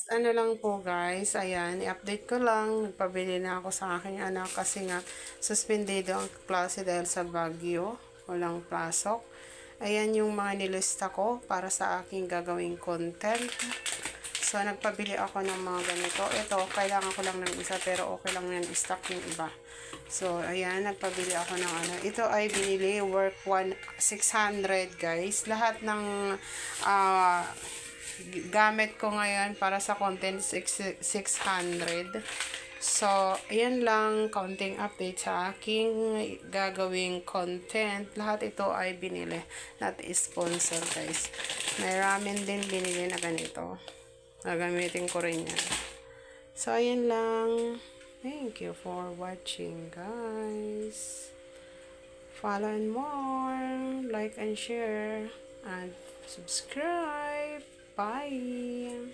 Last ano lang po guys, ayan, i-update ko lang, nagpabili na ako sa aking anak kasi nga suspendido ang klase dahil sa bagyo, walang pasok. Ayan yung mga nilista ko para sa aking gagawing content. So, nagpabili ako ng mga ganito. Ito, kailangan ko lang ng isa pero okay lang yan, stock yung iba. So, ayan, nagpabili ako ng ano. Ito ay binili, worth 600 guys. Lahat ng gamit ko ngayon para sa content 600. So, ayan lang, counting update sa aking gagawing content. Lahat ito ay binili, not sponsor guys. May ramen din binili na ganito. Gagamitin ko rin yan. So, ayan lang. Thank you for watching guys. Follow and more. Like and share. And subscribe. Bye.